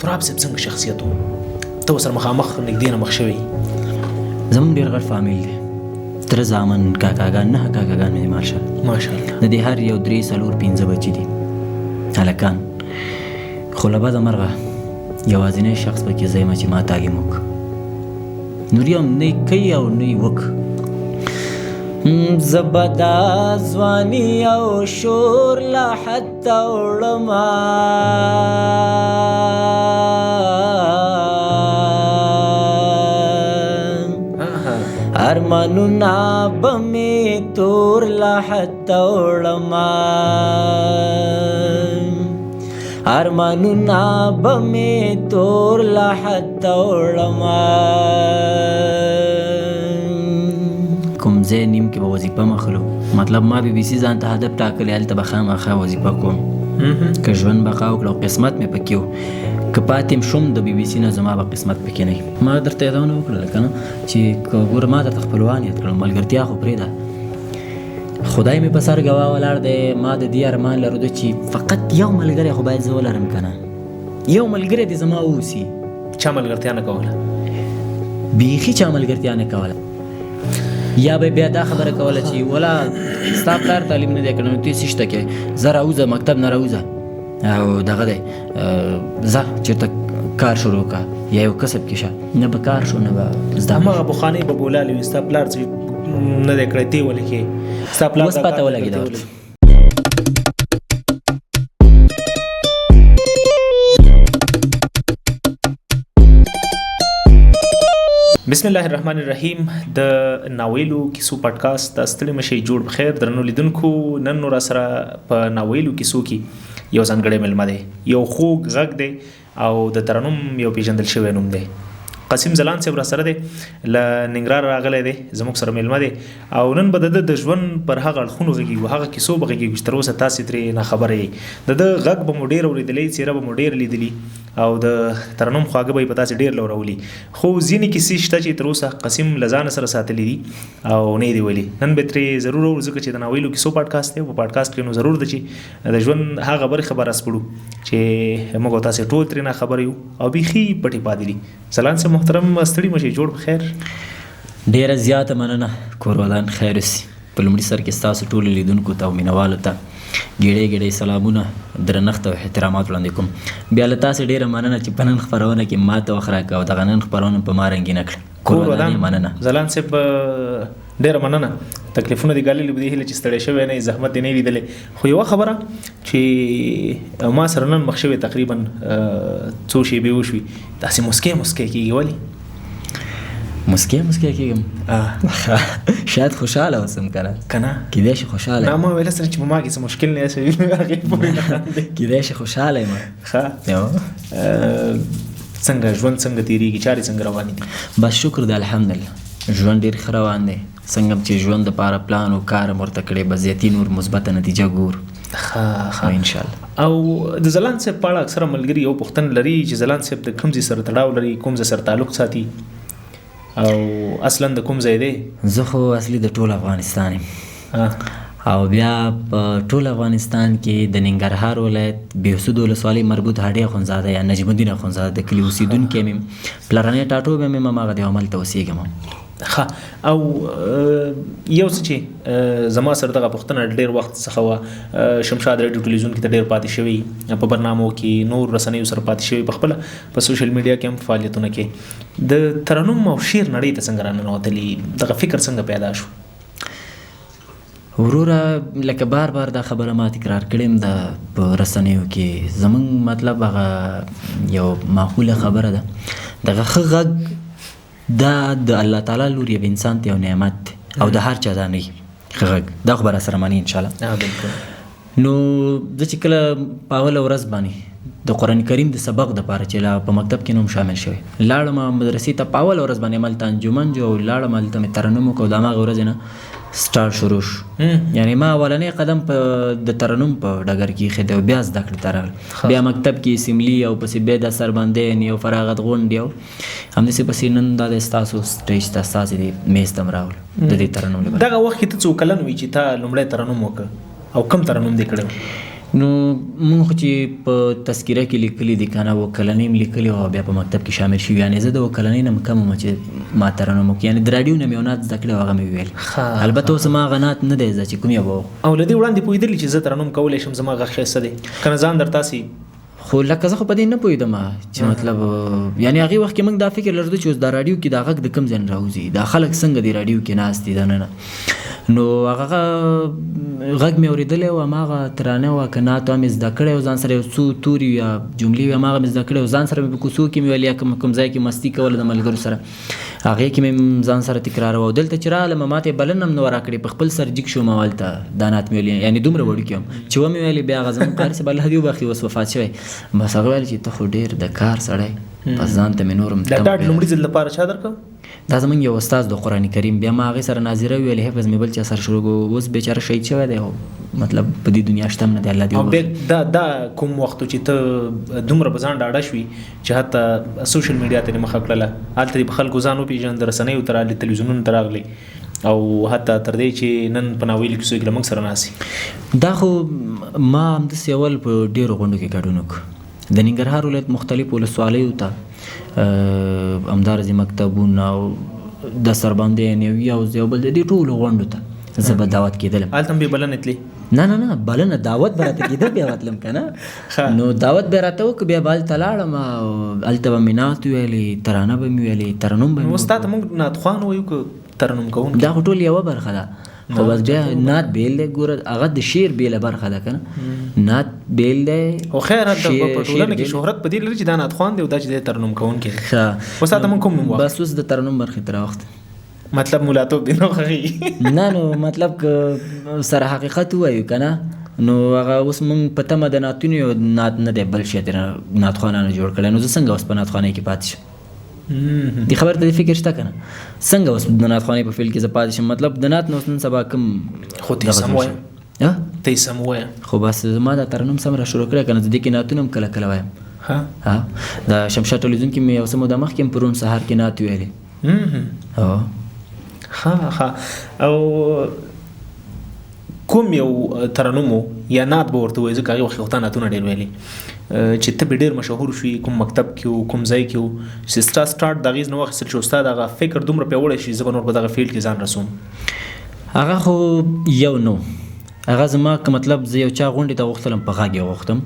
تراب صاحب څنګه شخصیت و؟ ته ورسره مخامخ نږدې نه مخ شوی؟ زمونږ ډېر غټ فامیل دی، تره زامن کاکاګان 9 کاکاګان مې دي ماشاءالله. د دې هر یو 3 4 5 بچي دي هلکان، خو له بده مرغه یوازینی شخص پکې زه یم چې ما تعلیم وکړ. نور یې هم نه کوي او نه یې وکړ. زه به دا ځواني او شور لا حتی وړمه، ارمانونه به مې تور لا حتی وړمه، ارمانونه به مې تور لا حتی وړمه. کوم ځای نیم کې به وظیفه مخلو، مطلب ما بي بي سي ځان ته هدف ټاکلی، هلته به خامخا وظیفه کوم که ژوند بقا وکړه او قسمت مې پکې و. که پاتې م شوم د بي بي سي نه زما به قسمت پکې نه وي. ما درته یادونه وکړله که نه چې که ګوره ما درته خپلوان یاد کړل، ملګرتیا خو پرېږده، خدای مې په سر ګواه ولاړ دی. ما د دې ارمان لرلو چې فقط یو ملګری خو باید زه ولرم که نه، یو ملګری دې زما واوسي. چا ملګرتیا نه کوله؟ بیخي چا ملګرتیا نه کوله. یا به بیا دا خبره کوله چې ولا ستا پلار تعلیم نه دی کړی نو ته څه شته کې، زه راوځه مکتب نه راوځه او دغه دی ځه چېرته کار شروع کړه یا یو کسب کې شه. نه به کار شو نه به زده. هماغه بخانۍ به بولالې وي، ستا پلار چې نه دی کړی تی ولې کې ستا پلار اوس پته ولګېده ورته. بسم الله الرحمن الرحیم. د ناویلو کیسو پادکاسټ د ستړي مشي جوړ بخیر درنو لیدونکو. نن نو را سره په ناویلو کیسو کې یو ځانګړی مېلمه دی، یو خوږ غږ دی او د ترنم یو پیژندل شوی نوم دی. قاسم ځلاند صاحب را سره دی، له ننګرهار راغلی دی، زموږ سره مېلمه دی او نن به د ژوند پر هغه اړخونو غږیږو، هغه کیسو به غږیږو چې تر اوسه تاسې ترې ناخبره یې. د ده غږ به مو ډېر اورېدلی، څېره به مو ډېر لیدلي او د ترنم خواږه به یې په تاسې ډېر لورولي. خو ځینې کیسې شته چې تر اوسه قاسم له ځانه سره ساتلي دي او نه یې دي ویلي. نن به ترې ضرور اورو ځکه چې د ناویلو کیسو پادکاسټ دی. په پادکاسټ کې نو ضرور ده چې د ژوند هغه برخې به راسپړو چې موږ او تاسې ټول ترې ناخبره یو او بیخي پټې پاتې دي. ځلاند صاحب محترم، ستړي مشئ، جوړ بخیر. ډېره زیاته مننه، کور ودان خیر اوسي. په لومړي سر کې ستاسو ټولو لیدونکو ته او مینوالو ته ګېډې ګېډې سلامونه، درنښت او احترامات وړاندې کوم. بیا له تاسې ډېره مننه چې په نن خپرونه کې ما ته وخت راکړه او دغه نن خپرونه په ما رنګینه کړه. کور ودان مننه. ځلاند صاحب ډېره مننه. تکلیفونه دې ګاللي به دې هیله چې ستړی شوی نه یې، زحمت دې نه لیدلی. خو یوه خبره چې ما سره نن مخ شوې تقریبا څو شېبې وشوي، داسې مسکی مسکی کېږي. ولې مسکی مسکی کېږم؟ شاید خوشحاله اوسم که نه، کېدای شي خوشحاله نه. ما ویله سره چې په ما کې څه مشکل نه شوي، هغې پورې نه خاندې. کېدای شي خوشحاله یم. ښه، څنګه ژوند څنګه تېرېږي، چارې څنګه روانې دي؟ بس شکر دی، الحمدلله ژوند ډېر ښه روان دی. څنګه چې ژوند دپاره پلان و کار ورته کړی، به زیاتي نور مثبته نتیجه ګورو انشاءالله. او د ځلاند صاحب په اړه اکثره ملګري یو پوښتنه لري چې ځلاند صاحب د کوم ځای سره تړاو لري، کوم ځای سره تعلق ساتي او اصلا د کوم ځای دی؟ زه خو اصلي د ټول افغانستان یم او بیا په ټول افغانستان کې د ننګرهار ولایت بهسود ولسوالۍ مربوط هډې اخندزاده یا نجم الدین اخندزاده د کلي اوسېدونکی یم. پلرنی ټاټوبی یم، هماغه دی همالته اوسېږم. ښه، او یو څه چې زما سره دغه پوښتنه ډېر وخت څخه وه، شمشاد راډیو ټلویزیون کې ته ډېر پاتې شوی، په برنامو کې نور رسنیو سره پاتې شوی، په خپله په سوشل میډیا کې هم فعالیتونه کې. د ترنم او شعر نړۍ ته څنګه راننوتلي، دغه فکر څنګه پیدا شو؟ وروره لکه بار بار دا خبره ما تکرار کړې د په رسنیو کې، زمونږ مطلب هغه یو معقوله خبره ده. دغه ښه غږ دا د الله تعالی لور یو انسان ته یو نعمت دی او د هر چا دا نه وي ښه غږ. دا خو به راسره مني انشاءالله. نو زه چې کله په اوله ورځ باندې د قرآن کریم د سبق دپاره چې په مکتب کې نوم شامل شوی، لاړم مدرسې ته په اوله ورځ باندې هملته انجمن جو لاړم، هلته مې ترنم وکړ. د هماغه ورځې نه سټارټ شروع شو. یعنې ما اولنی قدم په د ترنم په ډګر کې ایښی دی او بیا زده کړې ته راغلم. بیا مکتب کې سیملي او پسې بیا د سربندین یو فراغت غونډې او همداسې پسې نن دا د ستاسو سټیج ته ستاسې د میز ته م راغلو د دې ترنم لپاره. دغه وخت کې ته څو کلن وي چې تا لومړی ترنم وکړ او کوم ترنم دې کړی؟ نو مونږ خو چې په تذکره کې لیکلي دي که نه اووه کلنۍ م لیکلي او بیا په مکتب کې شامل شوي یعنې زه د اووه کلنۍ نه م کم وم چې ما ترنم وکړي یعنې د راډیو نه مې یو نعت زده کړی او هغه مې وویل البته اوس ما هغه نعت نه دی زده چې کوم یو به او له دې وړاندې پوهېدلي چې زه ترنم کولی شم زما غږ ښایسته دی که نه ځان درتاسې خو لکه زه خو په دې نه پوهېدم چې مطلب یعنې هغې وخت کې موږ دا فکر لرلو چې اوس دا راډیو کې دا غږ د کوم ځای نه راوځي دا خلک څنګه دی راډیو کې ناست دي دننه نو هغه غږ مې اورېدلی و هماغه ترانه وه که نعت مې زده کړی و ځان سره یو څو توري یا جملې وې هماغه مې زده کړی و ځان سره مې په کوڅو کې مې ویل یا کوم ځای کې مستي کوله د ملګرو سره هغې کې مې ځان سره تکراروه او دلته چې راغلم ما ته یې بلنه هم نه وه راکړې په خپل سر جګ شوم هلته دا نعت مې ویل یعنې دومره وړوکي وم چې ومې ویلې بیا هغه زموږ قاري صاحب الله دې وبخښي اوس وفات شوی بس هغه ویل چې ته خو ډېر د کار سړی بس ځان ته مې نور هم دا ډاډ لومړي ځل لپاره چا درکړ دا زمونږ یو استاد د قرآن کریم بیا ما هغې سره ناظره ویلې حفظ مې بل چا سره شروع کړو اوس بیچاره شهید شوی دی او مطلب په دې دنیا شته هم نه دی الله دې وبخښي دا کوم وخت چې ته دومره په ځان ډاډه شوي چې حتی سوشل میډیا ته دې مخه کړله هلته دې په خلکو ځان وپېژند رسنیو ته راغلې تلویزیونونو ته راغلې او حتی تر دې چې نن په ناویلو کیسو کې له موږ سره ناستې دا خو ما همداسې اول په ډېرو غونډو کې ګډون وکړو د ننګرهار ولایت مختلفو ولسوالیو ته همدارسې مکتبونه او د سربندۍ نیوي او یو بل د دې ټولو غونډو ته زه به دعوت کېدلم هلته هم بې بلنې تلې نه بلنه دعوت به راته کېده بیا راتلم که نه نو دعوت به راته وکړه بیا به هلته لاړم او هلته به مې نعت ویلې ترانه به مې ویلې ترنم به مې نو ستا ته موږ نعتخوان وایو که ترنم کوونکی دا خو ټول یوه برخه ده خو بس بیا نعت بیل دی ګوره هغه د شعر بیله برخه ده که نه نعت بیل دی خو خیر هلته په ټولنه کې شهرت په دې لري چې دا نعتخوان دی او دا چې دی ترنم کوونکی دی اوس تا ته موږ کوم نوم واخلو بس اوس د ترنم برخې ته راوخته مطلب مولاتوب دی نو خغي نه نو مطلب که سره حقیقت ووایو که نه نو هغه اوس موږ په تمه د نعتونو یو نعت نه دی بل شی ترې نعتخوانانو جوړ کړی نو زه څنګه اوس په نعتخوانۍ کې پاتې شم دې خبر ته دې فکر شته که نه څنګه اوس د نعتخوانۍ په فیلډ کې زه پاتې شم مطلب د نعت نه اوس نن سبا کوم خو ته سم وایه ته سم وایه خو بس زما دا ترنم سم را شروع کړی که نه زه دې کې نعتونه هم کله کله وایم ها د شمشاد ټلویزیون کې مې یو څه موده مخکې هم پرون سهار کې نعت ویلې ها او کوم یو ترنم یا نعت به ورته وایي ځکه هغې وخت کې خو تا نعتونه ډېر ویلي چې ته به ډېر مشهور شوي کوم مکتب کې و کوم ځای کې و چې ستا سټارټ د هغې نه واخیستل چې ستا دغه فکر دومره پیاوړی شي زه به نور په دغه فیلډ کې ځان رسوم هغه خو یو نو هغه زما که مطلب زه یو چا غونډې ته غوښتلم په غږ یې غوښتم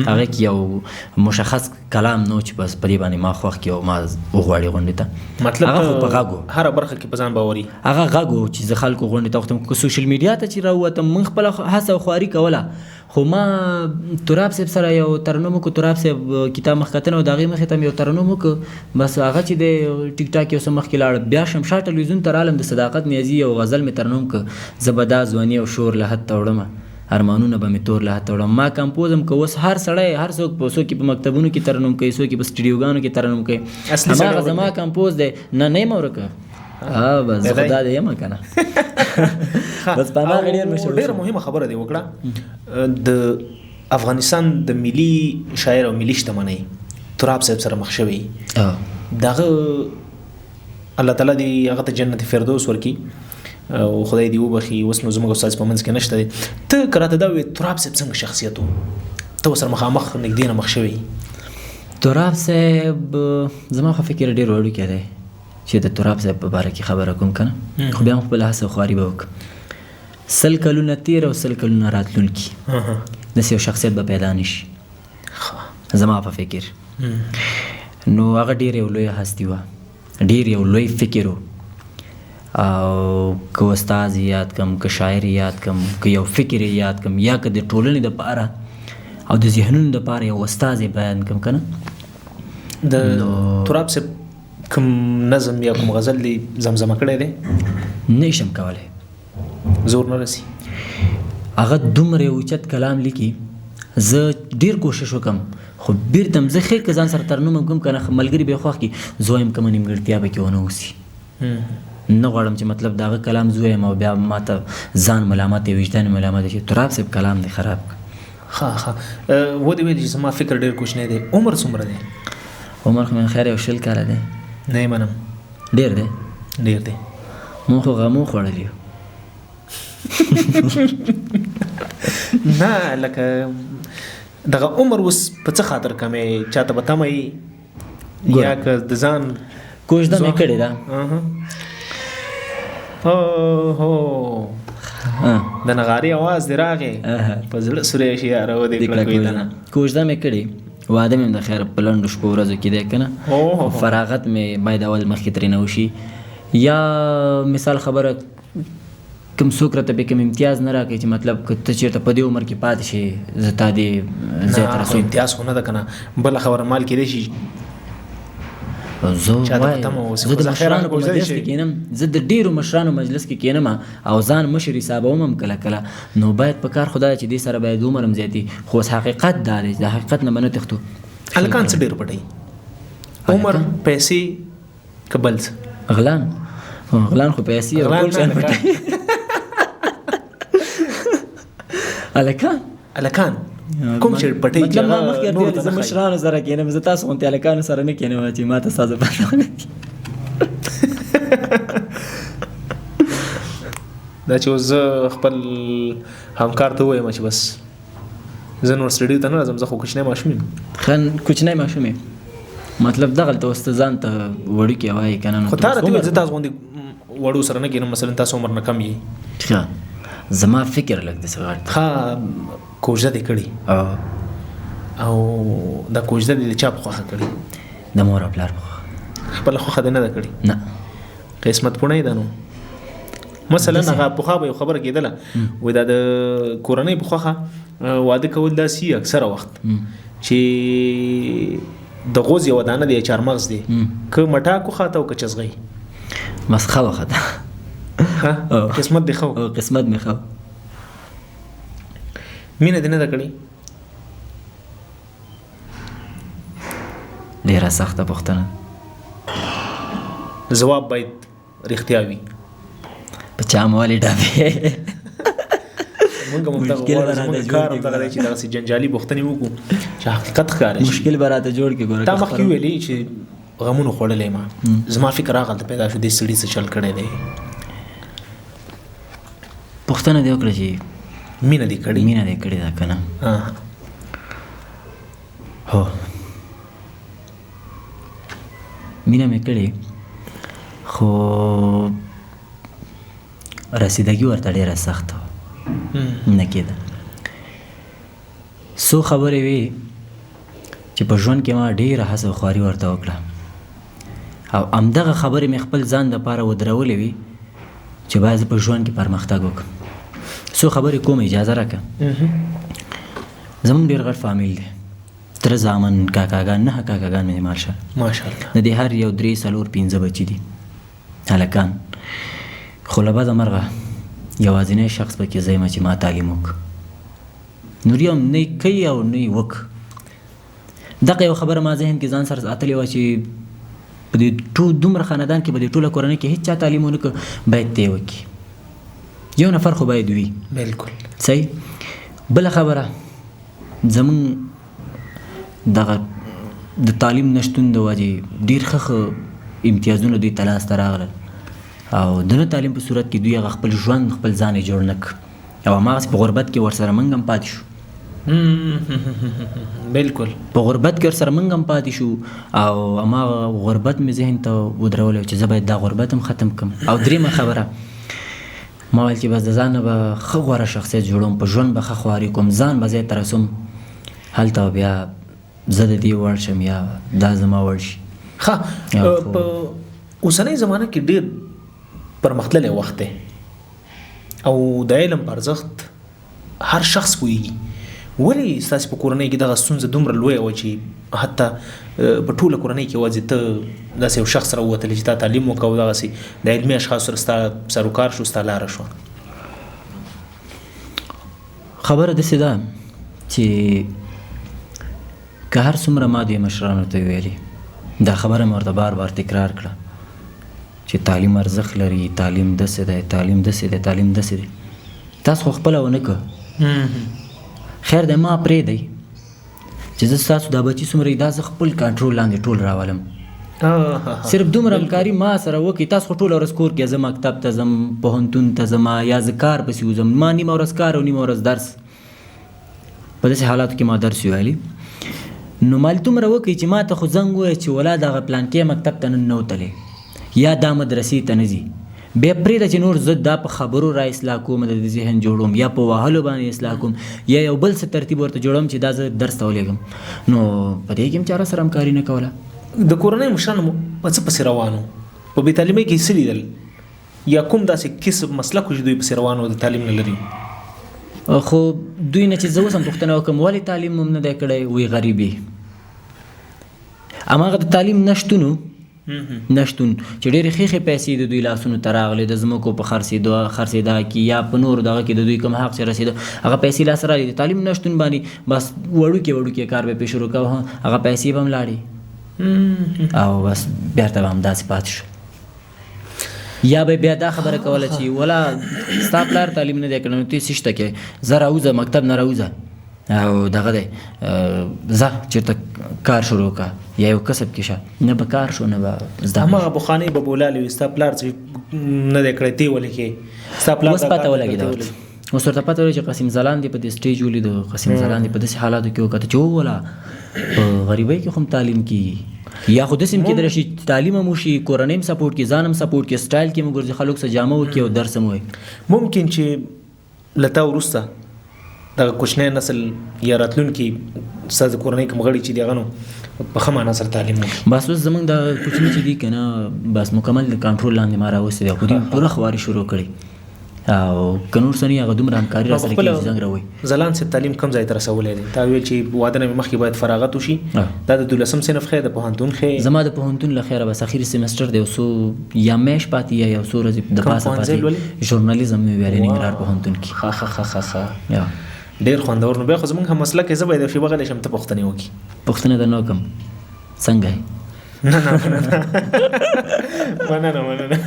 هغې کې یو مشخص کلام نو چې بس په دې باندې ما خوښ کړي او ما وغواړي غونډې ته مطلب هغه خو په غږ و هره برخه کې په ځان باوري هغه غږ و چې زه خلکو غونډې ته غوښتم که سوشل میډیا ته چې راووتم موږ خپله هڅه او خواري کوله خو ما تراب صاحب سره یو ترنم وکړو تراب صاحب کتاب مخکتنه او د هغې مخې ته مې یو ترنم وکړو بس هغه چې د ټیک ټاک یو څه مخکې لاړ بیا شمشاد ټلویزیون ته رالم د صداقت نیازي یو غزل مې ترنم کړ زه به دا ځواني او شور له حد ته وړمه ارمانونه به مې تور له حد ته وړم ما کمپوز هم که اوس هر سړی هر څوک په مکتبونو کې ترنم کوي څوک په سټډیوګانو کې ترنم کوي هماغه زما کمپوز دی نه یې مه ورکه بس خدا دې یم که نه بس په هماغه ډېر مشهور ډېره مهمه خبره دې وکړه د افغانستان د ملي شاعر او ملي شتمنۍ تراب صاحب سره مخ شوی دغه الله تعالی دې هغه ته جنت فردوس ورکړي او خدای دې وبخښي اوس نو زموږ استاد په منځ کې نشته دی ته که راته دا وایې تراب صاحب څنګه شخصیت و ته ورسره مخامخ نږدې نه مخ شوی تراب صاحب زما خو فکر ډېر وړوکی دی چې د تراب صاحب په باره کې خبره کوم که نه خو بیا هم خپله هڅه خواري به وکړم 100 کلونه تېر او 100 کلونه راتلونکي داسې یو شخصیت به پیدا نه شي زما په فکر نو هغه ډېر یو لوی هستي وه ډېر یو لوی فکر و او که استاد یاد کم که شاعر یاد کم که یو فکر یاد کم یا که د ټولنې دپاره او د ذهنونو دپاره یو استاد بیان کم که نه د تراب صاحب کوم نظم یا کوم غزل دی زمزمه کړی دی نه شم کولی زور نه رسي هغه دومره اوچت کلام لیکي زه ډېر کوشش وکم خو بیرته هم زه خیر که ځان سره ترنم هم کوم که نه ملګري به یې خوښ کړي زه وایم کومه نیمګړتیا به کې ونه اوسي نه غواړم چې مطلب د هغه کلام زه وایم او بیا ما ته ځان ملامت یا وجدان ملامت شي تراب صاحب کلام دی خراب ښه ودې ویلي چې زما فکر ډېر کوچنی دی عمر څومره دی عمر خو من خیر یو 20 کاله دی نه یې منم ډېر دی ډېر دی مونږ خو غمو خوړلی یو نه لکه دغه عمر اوس په څه خاطر کمې چاته به تمه یا که د ځان کوژده مې کړې ده. هو د نغاري اواز دی راغی په زړه سوری شي یاره ودې کړه کویدنه. کوژده مې کړې، واده مې د خیر په لنډو شپو ورځو کې دی که نه، فراغت مې باید اول مخکې ترېنه وشي. یا مثال خبره کوم څوک راته به کوم امتیاز نه راکوي چې مطلب که ته چېرته په دې عمر کې پاتې شي زه تا دې ځای ته رسوم. امتیاز خو نه ده که نه، بله خبره مال کېدی شي زه د مشرانو په مجلس کې کېنم، زه د ډېرو مشرانو مجلس کې کېنم او ځان مشر حسابوم هم کله کله، نو باید په کار خدا چې دې سره باید عمر هم زیاتي، خو اوس حقیقت دا دی، د حقیقت نه به نه تښتو. هلکان څه ډېر پټوي؟ عمر، پیسې که بل څه؟ غلان خو پیسې او ټول شیان پټوي. هلکان کوم چې پټوي مطلب ما مخکې ورته زه مشرانو سره کېنم، زه تاسو غوندې هلکانو سره نه کېنم چې ما ته ستاسو پته ونه کړي. دا چې اوس زه خپل همکار ته ووایم چې بس زه نور سټډي ته نه راځم، زه خو کوچنی ماشوم یم. کوچنی ماشوم یم مطلب دغلته اوس ته ځان ته وړوکی وایي که نه، خو تا راته وویل زه تاسو غوندې وړو سره نه کېنم، مثلا تاسو عمر نه کم یې. زما فکر لږ داسې غټ ښه کوژده دې کړې او دا کوژده دې د چا په خوښه کړې؟ د مور او پلار په خوښه. خپله خوښه دې نه ده کړې؟ نه. قسمت پوڼی ده نو. مثلا هغه پخوا به یو خبره کېدله وایي دا د کورنۍ په خوښه واده کول داسې اکثره وخت چې د غوز یوه دانه دی یا چارمغز دی که مټاک وخاته او که چزغی مسخه وخته. قسمت دی خو قسمت می خو. مینه دې نه ده کړې؟ ډېره سخته پوښتنه. ځواب باید رښتیا وي. په چا مو ولې ډابې؟ مونږ هم دغه غواړو، زموږ کار هم دغه دی چې دغسې جنجالي پوښتنې وکړو چې حقیقت ښکاره شي. مشکل به راته جوړ کړي. ګوره تا مخکې ویلي چې غمونو خوړلی ما، زما فکر هغلته پیدا شو دې سړي څه چل کړی دی. پوښتنه دې وکړه چې مینه دې کړې؟ مینه دې کړې ده که نه؟ هو مینه مې کړې، خو رسیدګي ورته ډېره سخته نه کېده. څو خبرې وې چې په ژوند کې ما ډېره هڅه او خواري ورته وکړه او همدغه خبرې مې خپل ځان دپاره ودرولې وي چې باید زه په ژوند کې پرمختګ وکړم. څو خبرې کوم، اجازه راکړه. زموږ ډېر غټ فامیل دی، تره زامن کاکاګان، 9 کاکاګان مې دي ماشاءالله. د دې هر یو 3 4 5 بچي دي هلکان، خو له بده مرغه یوازینی شخص پکې زه یم چې ما تعلیم وکړ. نور یو نه کوي او نه یې وکړ. دغه یو خبره ما ذهن کې ځان سره ساتلې وه چې په دې دومره خاندان کې په دې ټوله کورنۍ کې هېڅ چا تعلیم ونه کړ، باید ته یې وکړي. یو نفر خو باید وي. بلکل صحیح. بله خبره زمونږ دغه د تعلیم نشتون د وجې ډېر ښه امتیازونه دوی ته لاسته راغلل او د نه تعلیم په صورت کې دوی هغه خپل ژوند خپل ځان یې جوړ نه کړ او هماغسې په غربت کې ورسره موږ هم پاتې شو. بلکل په غربت کې ورسره موږ هم پاتې شو او هماغه غربت مې ذهن ته ودرولی چې زه باید دا غربت هم ختم کړم. او درېیمه خبره ما ویل چې بس د ځان نه به ښه غوره شخصیت جوړوم، په ژوند به ښه خواري کوم، ځان به ځای ته رسوم، هلته بیا زه د دې وړ شم یا دا زما وړ شي. ښه، په اوسنۍ زمانه کې ډېر پرمختللی وخت دی او د علم په ارزښت هر شخص پوهېږي. ولې ستاسې په کورنۍ کې دغه ستونزه دومره لویه وه چې حتی په ټوله کورنۍ کې یوازې ته داسې یو شخص راووتلی چې تا تعلیم وکړه او دغسې د علمي اشخاصو سره ستا سروکار شو، ستا لاره شوه؟ خبره داسې ده چې که هر څومره ما دې مشرانو ته ویلي، دا خبره مې ورته بار بار تکرار کړه چې تعلیم ارزښت لري، تعلیم داسې دی، تعلیم داسې دی، تعلیم داسې دی. تاسو خو خپله ونه کړه. خیر دی ما پرېږدئ چې زه ستاسو دا بچي څومره دا زه خپل کنټرول لاندې ټول راولم. صرف دومره همکاري ما سره وکړئ. تاسو خو ټوله ورځ کور کې زه مکتب ته ځم، پوهنتون ته ځم یا زه کار پسې وځم، ما نیمه ورځ کار او نیمه ورځ درس. په داسې حالاتو کې ما درس ویلي. نو مالتومره وکړي چې ما ته خو زنګ ووایي چې ولا دغه پلانکې مکتب ته نن نه وتلی یا دا مدرسې ته نه ځي، بیا پرېږده چې نور زه دا په خبرو را اصلاح کوم، د ذهن جوړوم یا په وهلو باندې اصلاح کوم یا یو بل څه ترتیب ورته جوړوم چې دا زه درس ته ولېږم. نو په دې کې هم چا سره همکاري نه کوله. د کورنۍ مشرانو په څه پسې روانو؟ په بې تعلیمۍ کې څه لیدل یا کوم داسې کسب مسلک چې دوی پسې روانو د تعلیم نه لري؟ خو دوی نه چې زه اوس هم پوښتنه وکړم ولې تعلیم هم نه دی کړی، وایي غریبي. هماغه د تعلیم نشتون چې ډېرې ښې پیسې د دوی لاسونو ته راغلې د ځمکو په خرڅېدا کې یا په نورو دغه کې د دوی کوم حق چې رسېده هغه پیسې لاسته راغلې. د تعلیم نشتون باندې بس وړوکې کار به پرې شروع کوه، هغه پیسې به هم لاړې او بس بیرته به همداسې پاتې شو. یا به بیا دا خبره کوله چې ولا ستا پلار تعلیم نه دی کړی نو ته څه شته کې زه راوځه مکتب نه راوځه او دغه دی ځه چېرته کار شروع کړه یا یو کسب کې شه. نه به کار شو نه به زده. هماغه بخانۍ به بولالې وي ستا پلار چې نه دی کړی تی ولې کې ستا پلار اوس پته ولګېده اوس ورته پته ولګېده چې قاسم ځلاند په دې سټیج ولیدو، قاسم ځلاند په داسې حالاتو کې وکتل چې ووله په غریبۍ کې خو هم تعلیم کېږي یا خو داسې هم کېدلی شي تعلیم هم وشي، کورنۍ هم سپورټ کړي، ځان هم سپورټ کړي، سټایل کې هم وګرځي، خلکو سره جامه وکړي او درس هم ووایي. ممکن چې له تا وروسته دغه کوچنی نسل یا راتلونکي ستاسو د کورنۍ کوم غړي چې دي هغه نو په ښه معنا سره تعلیم وکړي. بس اوس زموږ د کوچني چې دي که نه بس مکمل د کنټرول لاندې ما راوستي دي، خو دوی پوره خواري شروع کړي او که نور څه نه هغه دومره همکاري راسره کېږي چې زنګ راوایي. ځلاند صاحب تعلیم کوم ځای ته رسولی دی؟ تا ویل چې واده نه مخکې باید فراغت وشي، دا د 12م صنف ښی د پوهنتون ښی؟ زما د پوهنتون له خیره بس اخري سیمسټر دی، یو څو یا میاشت پاتې یا یو څو ورځې د پاسه پاتې ژورنالیزم مې ویلی ننګرهار پوهنتون کې. ښه ډېر خوندور. نو بیا خو زموږ هم مسلک یې زه باید یو شی وغلی شم ته پوښتنې وکړي. پوښتنه درنه وکړم څنګه یې؟ مننه.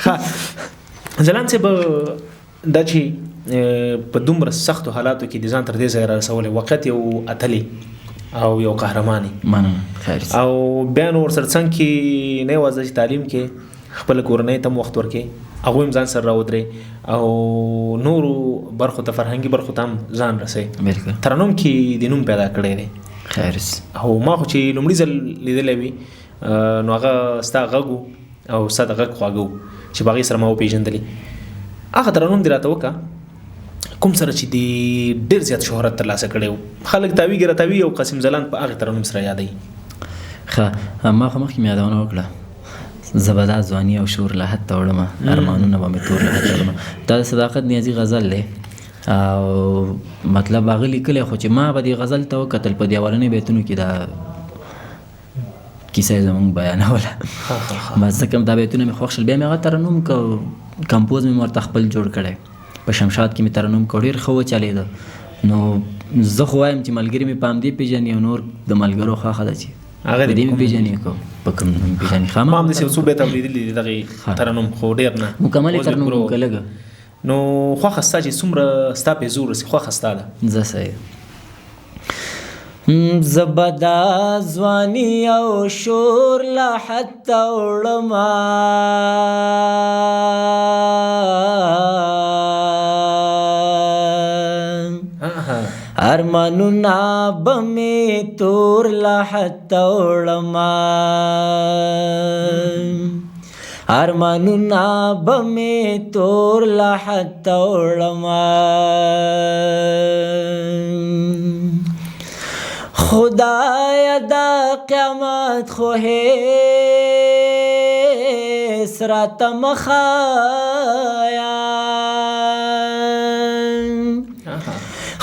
ښه ځلاند صاحب دا چې په دومره سختو حالاتو کې د ځان تر دې ځایه را رسولی واقعیت یو اتلې او یو قهرمان مننه خیر او بیا نو ورسره څنګ کې نه یوازې چې تعلیم کې خپل کورنۍ ته وخت ورکړي، هغوی هم ځان سره راودرې او نورو برخو ته فرهنګي برخو ته هم ځان رسوي. ترنم کې د نوم پیدا کړی دی. خیر او ما خو چې لومړي ځل لیدلی وي نو هغه ستا غږ او ستا د غږ خواږه چې په هغې سره ما وپېژندلي. هغه ترنم دې راته وکړه کوم سره چې دې ډېر زیات شهرت ترلاسه کړی و، خلک تاویږي راتاوي او قاسم ځلاند په هغې ترنم سره یادوي. ښه ما خو مخکې مې یادونه وکړه زه به دا ځواني او شور له حد ته وړمه، ارمانونه به مې تور له حد ته وړمه. دا د صداقت نیازي غزل دی او مطلب هغه لیکلی خو چې ما به دې غزل ته وکتل په دې اولنۍ بیتونو کې دا کیسه یې زموږ بیانوله. بس ځکه دا بیتونه مې خوښ شول. بیا مې هغه ترنم کمپوز مې ورته خپل جوړ کړی، په شمشاد کې مې ترنم کو ډېر ښه وچلېده. نو زه خو وایم چې ملګري مې په همدې پېژني او نور د ملګرو خوښه ده چې په دې مې پېژني کو په کوم نوم پېژني. ما هم داسې یو څو بیته اورېدلي دي دغې ترنم خو ډېر نه مکمل یې ترنم وکړه لږه. نو خوښه ستا چې څومره ستا پې زور رسي خوښه ستا ده؟ زه صحیح زبدا ځواني او شور لا حتی وړما ارمانونه به مې تور لا حتی وړما ارمانونه به مې تور لا حتی وړما خدایا دا قیامت خو هیڅ راته مخایا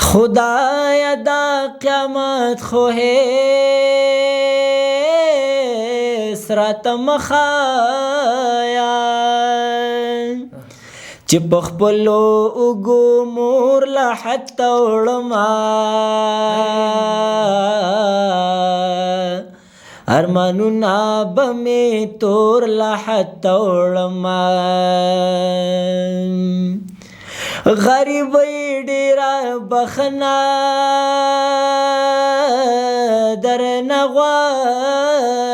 خدایا دا قیامت خو هیڅ راته مخایا چې په خپلو اوږو مور لا حتی وړما ارمانونه به مې تور لا حتی وړما غریبۍ ډېره بخښنه درنه غواړم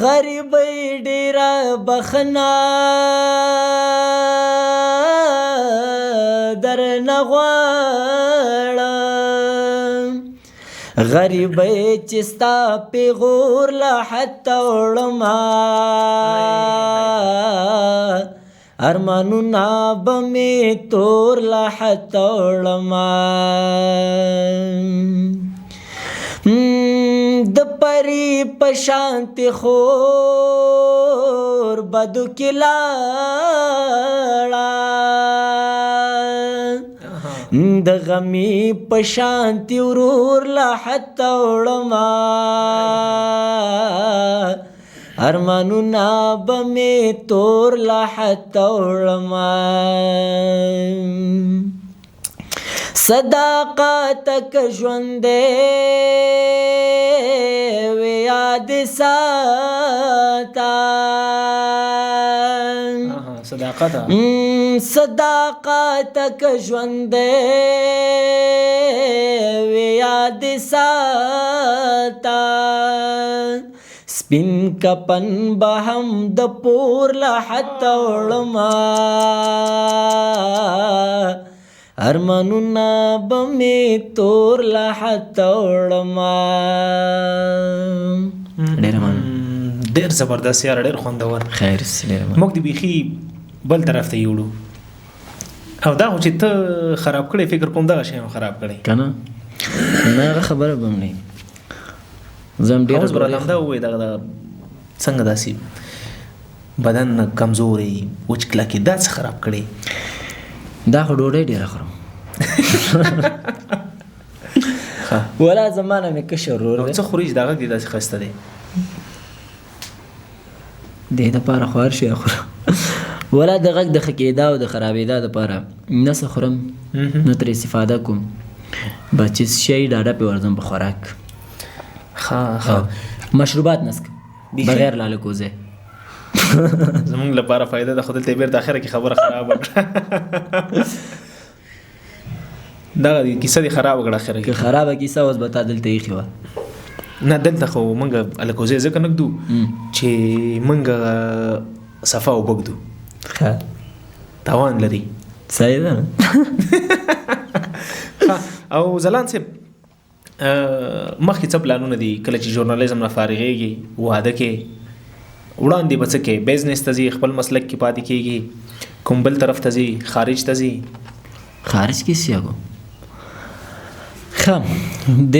غریبۍ ډېره بخښنه در نغواړم غریبۍ چې ستا پیغور لا حتی وړما ارمانونه به مې تور لا حتی وړما د پری په شانتې خور بدو کې لاړه د غمي په شانتې ورور لا حتی وړما ارمانونه به مې تور لا حتی وړما صداقت که ژوندی وی یاد ساته صداقت که ژوندی وی یاد ساته سپین کپن به هم د پور لا حتی وړما ارمانونه به مې تور لا حتی وړما. ډېر زبردست یاره ډېر خوندور. خیر ډېر موږ د بیخي بل طرف ته یوړو او دا خو چې ته خراب کړی فکر کوم دغه شی خراب کړی که نه هغه خبره به هم نه زه هم ډېره همدا ووایې دغه څنګه داسې بدن کمزورې وچ کلکې دا څه خراب کړی دا خو ډوډۍ ډېره خورم ولا زمانه مې کشر ورور دی څه خوري چې دا غږ دې داسې ښایسته دی دې دپاره خو هر شی خورم ولا د غږ د ښه کېدا او د خرابېدا دپاره نه څه خورم نه ترې استفاده کوم بس چې شی ډاډه پې ورځم په خوراک مشروبات نسک بغیر لاله کوزه زمونږ لپاره فایده ده خو دلته یې بېرته اخره کې خبره خرابه کړه دغه کیسه دې خرابه کړه اخره که خرابه کیسه اوس به تا دلته ایښې وه نه دلته خو موږ الکوزې ځکه نه ږدو چې موږ صفا اوبه ږدو تاوان لري صحیح ده او ځلان صاحب مخکې څه پلانونه دي کله چې ژورنالیزم نه فارغېږي واده کې وړاندې به څه کې بزنس ته ځي خپل مسلک کې پاتې کېږي کوم بل طرف ته ځي خارج ته ځي خارج کې سیاګو ښه د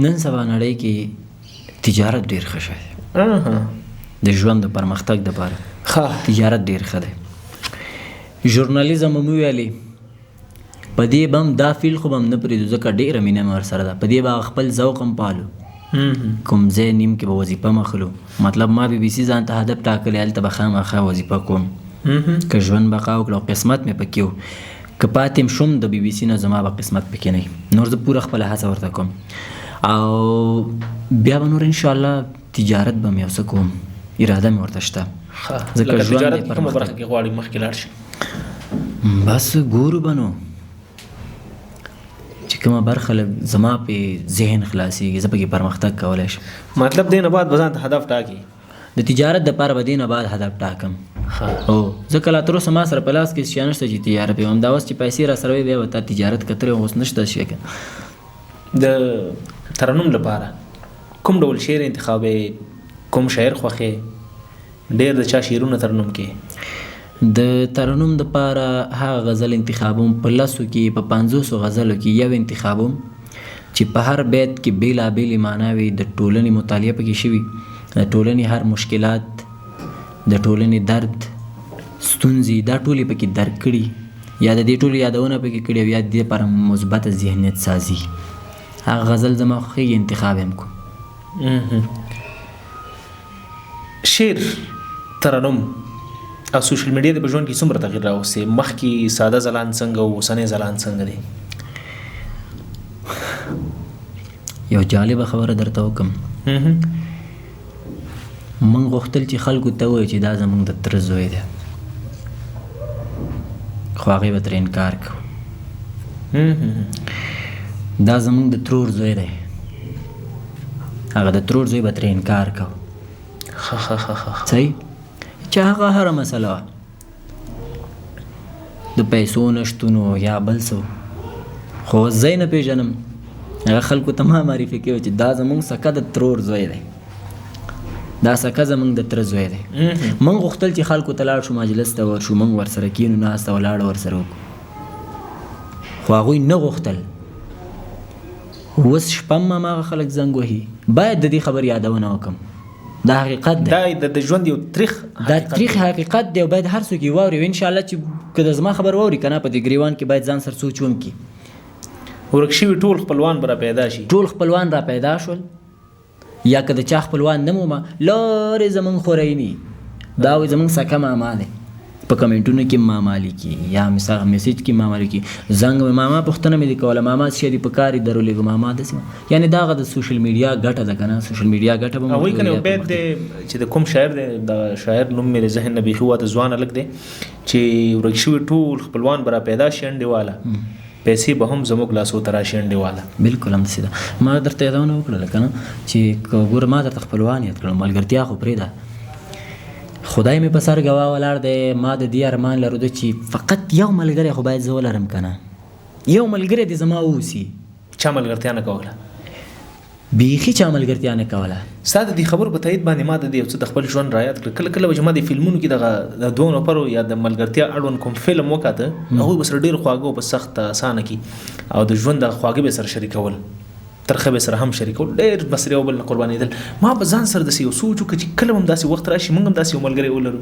نن سبا نړۍ کې تجارت ډېر ښه شوی د ژوند د پرمختګ دپاره تجارت ډېر ښه دی ژورنالیزم هم وویلې په دې به هم دا فیل خو به هم نه پرېږدو ځکه ډېره مینه مې ورسره ده په دې به خپل ذوق هم پالو کوم ځای نیم کې به وظیفه مخلو مطلب ما بي بي سي ځان ته هدف ټاکلی هلته به خامخا وظیفه کوم که ژوند بقا وکړه او قسمت مې پکې و که پاتې شوم د بي بي سي نه زما به قسمت پکې نه وي نور زه پوره خپله هڅه ورته کوم او بیا به نور انشاءالله تجارت به مې یو څه کوم اراده مې ورته شته ځکه تجارت کې کومه برخه کې غواړې مخکې لاړ شي بس ګورو به نو چې کومه برخه زما په ذهن خلاصېږي زه پکې پرمختګ کولی شم مطلب دې نه بعد به ځان ته هدف ټاکي د تجارت دپاره به دې نه بعد هدف ټاکم او ځکه لا تر اوسه ما سره په لاس کې شی نشته چې تجارت وي همدا اوس چې پیسې را سره وي بیا به تا تجارت کتلی اوس نشته شی د ترنم لپاره کوم ډول شعر انتخابې کوم شاعر خوښې ډېر د چا شعرونه ترنم کې د ترنم دپاره هغه غزل انتخابوم په 10 کې په 500 غزلو کې یو انتخابوم چې په هر بیت کې بېلابېلې معناوې د ټولنې مطالعه پکې شوي د ټولنې هر مشکلات د ټولنې درد ستونزې دا ټولې پکې درک کړي یا د دې ټولو یادونه پکې کړي او یا د دې لپاره مثبت ذهنیت سازي هغه غزل زما خوښېږي انتخاب هم کوم شعر ترنم او سوشل میډیا د په ژوند کې څومره تغیر راوستي مخکې ساده ځلان څنګه او اوسنی ځلان څنګه دی یو جالبه خبره درته وکړم موږ غوښتل چې خلکو ته ووایو چې دا زموږ د تره زوی دی خو هغوی به ترې انکار کوو دا زموږ د ترور زوی دی هغه د ترور زوی به ترې انکار کوو صحیح چې هغه هره مسله وه د د پیسو نشتونو یا بل څه خو زه نه پېژنم هغه خلکو ته ما معرفي کوي چې دا زمونږ سکه د ترور زوی دی دا سکه زمونږ د تره زوی دی موږ غوښتل چې خلکو ته لاړ شو مجلس ته ورشو موږ ورسره کینو ناسته ولاړه ورسره وکړو خو هغوی نه غوښتل اوس شپه هم هماغه خلک زنګ وهي باید د دې خبر یادونه وکړم دا حقیقت دی دا د ژوند یو تریخ دا تریخ حقیقت دی او باید هر څوک یې واوري ان شاء الله چې که د زما خبر واوري که نه په دې ګریوان کې باید ځان سره سوچ وکړي ورک شوي ټول خپلوان به را پیدا شي ټول خپلوان را پیدا شول یا که د چا خپلوان نه مومه لارې زمونږ خوریني دا وایي زمونږ سکه ماما دی په کمنټونو کې ماما لیکي یا میسیج کې ماما لیکي زنګ مې ماما پوښتنه مې دې کوله ماما څه دي په کار یې درولېږو ماما داسې یعنی دا هغه د سوشل میډیا ګټه ده که نه سوشل میډیا ګټه به هغوی که نه بیت دی چې د کوم شاعر دی د شاعر نوم مې د ذهن نه بیخي واته ځوان هلک دی چې ورک شوي ټول خپلوان به را پیدا شي انډیواله پیسې به هم زموږ لاسو ته راشي انډیواله بلکل همداسې ده ما درته یادونه وکړله که نه چې که ګوره ما درته خپلوان یاد کړم ملګرتیا خو پرېږده خدای مې په سر ګواه ولاړ دی ما د دې ارمان لرو ده چې فقط یو ملګری خو باید زه ولرم که نه یو ملګری دې زما واوسي چا ملګرتیا نه کوله بیخي چا ملګرتیا نه کوله ستا د دې خبرو په تایید باندې ما د دې یو څه د خپل ژوند رایاد کړل کله کله به چې ما د فلمونو کې دغه د دوه نفرو یا د ملګرتیا اړوند کوم فلم وکاته هغوی به سره ډېر خواږه او په سخت اسانه کې او د ژوند دغه خواږه به سره شریکول ترخه به سره هم شریکول ډېر بس یو بل نه قربانېدل ما به ځان سره داسې یو سوچ وکړه چې کله هم داسې وخت راشي موږ هم داسې یو ملګری ولرو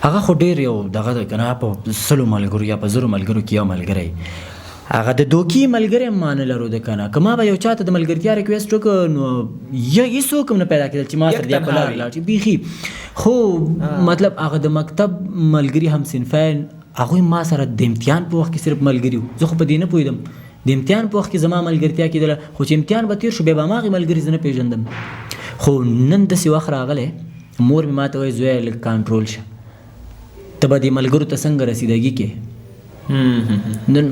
هغه خو ډېر یو دغه ده که نه په 100 ملګرو یا په 0 ملګرو کې یو ملګری هغه د دوکي ملګری هم ما نه لرو ده که نه که ما به یو چا ته د ملګرتیا ریکویسټ وکړه نو هېڅوک هم نه پیدا کېدل چې ما سره دې په لارې لاړ شي بیخي خو مطلب هغه د مکتب ملګري هم صنفین هغوی ما سره د امتحان په وخت کې صرف ملګري وو زه خو په دې نه پوهېدم د امتحان په وخت کې زما ملګرتیا کېدله خو چې امتحان به تېر شو بیا به هماغې ملګري زه نه پېژندم خو نن داسې وخت راغلی مور مې ما ته وایي زویه لږ کنټرول شه ته به دې ملګرو ته څنګه رسیدګي کې نن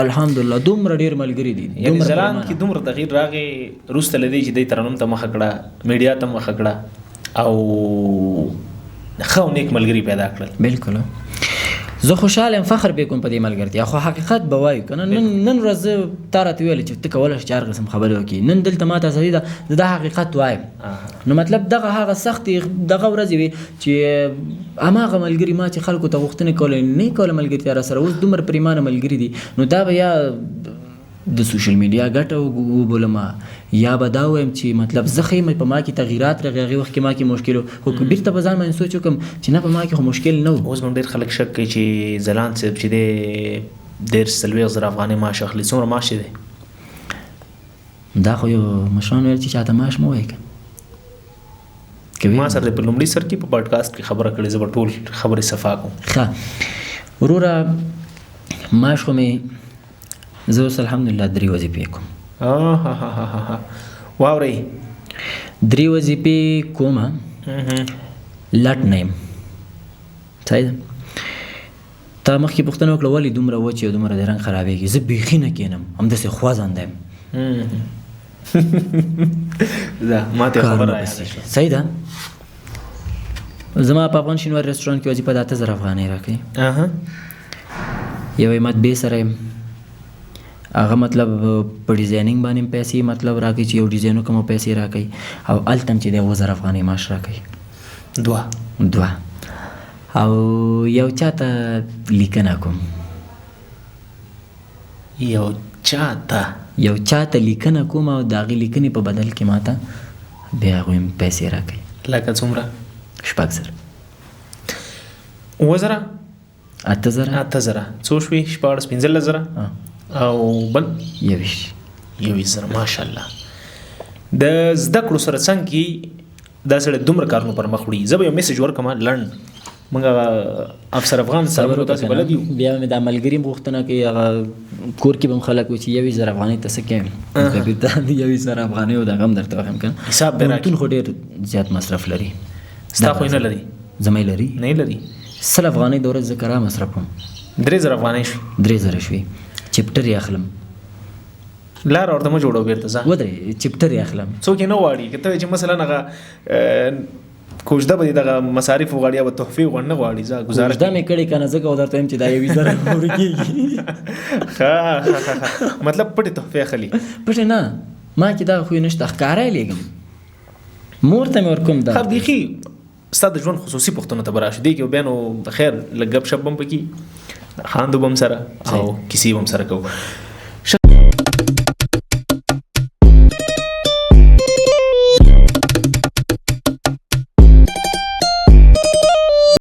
الحمدلله دومره ډېر ملګري دي یعنې ځلان کې دومره تغییر راغی وروسته له دې چې دی ترنم ته مخه کړه میډیا ته مخه کړه او ښه او نیک ملګري پیدا کړل بلکل زه خوشحاله یم فخر به کوم په دې ملګرتیا خو حقیقت به وایو که نه نن ورځ تا راته ویلې چې ته کولی شې چې هر قسم خبرې وکړي نن دلته ما ته صحیح ده زه دا حقیقت وایم نو مطلب دغه هغه سختې دغه ورځې وي چې هماغه ملګري ما چې خلکو ته غوښتنې کولې نه کوله ملګرتیا را سره اوس دومره پریمانه ملګري دي نو دا به یا د سوشل میډیا ګټه وبولم یا به دا وایم چې مطلب زه ښه یم په ما کې تغییرات راغی هغې وخت کې ما کې مشکل و خو که بېرته به ځان باندې سوچ وکړم چې نه په ما کې خو مشکل نه و اوس به ډېر خلک شک کوي چې ځلان صاحب چې دی 40,000 افغانۍ معاش اخلي څومره معاش دی دا خو یو مشران ویل چې چاته معاش مه وایې ما سره په لومړي سر کې په پاډکاسټ کې خبره کړې زه به ټول خبرې صفا کوم ښه وروره معاش خو مې زه اوس الحمدلله 3 وظیفې کوم واورئ 3 وظیفې کومه لټ نه یم صحیح ده تا مخکې پوښتنه وکړه ولې دومره وچې او دومره د رنګ خرابېږي زه بیخي نه کښېنم همداسې خوځنده یم ما ته خبره یاده شوه صحیح ده زما په افغان شینواري رسټورانټ کې وظیفه د 8000 افغانۍ راکوي یو مطبعې سره یم هغه مطلب په ډیزاینینګ باندې پیسې مطلب راکوي چې یو ډیزاین وکړم او پیسې راکوي او هلته هم چې دی 2000 افغانۍ معاش راکوي دوه او یو چاته لیکنه کوم یو چاته لیکنه کوم او د هغې لیکنې په بدل کې ماته بیا هغوی هم پیسې راکوي لکه څومره 6,000 8,000 څو شوي 15,000 او بل 21,000 ماشاءالله د زده کړو سره څنګه دا سره دومره کارونو پر مخ وړي زه به یو میسج ورکم لند موږ افسر افغان صاحب تاسو بلد یو بیا مې د ملګري غوښتنه کوي هغه کور کې به خلک وي چې 21,000 افغانۍ ته څه کوي کبیر ته 21,000 افغانۍ او دا غم درته وایم کنه حساب به راکړي خو ډېر زیات مصرف لري ستا خو نه لري زمای لري نه لري 100 افغانۍ د ورځ ذکر مصرف کوم 3,000 افغانۍ شو 3,000 شوي چپټر یې اخلم لار ورته مو جوړو بیرته ځه ودرې چپټر یې اخلم څوک نه واړي کته چې مثلا هغه کوژده به دغه مصارف وغواړي او تحفې غوړ نه غواړي زه گزارش دا مې کړې کنه زه ودرته هم چې دا یو زره ورکیږي مطلب پټه تحفې اخلي پټه نه ما کې دا خو نشته ښکارای لګم مور ته مې ورکوم دا خو بيخي ستاسو د ژوند خصوصي پوښتنه ته براشه دی کې بیا نو خیر لګب شپ بم پکې خاندو بم سره او کسی بم سره کو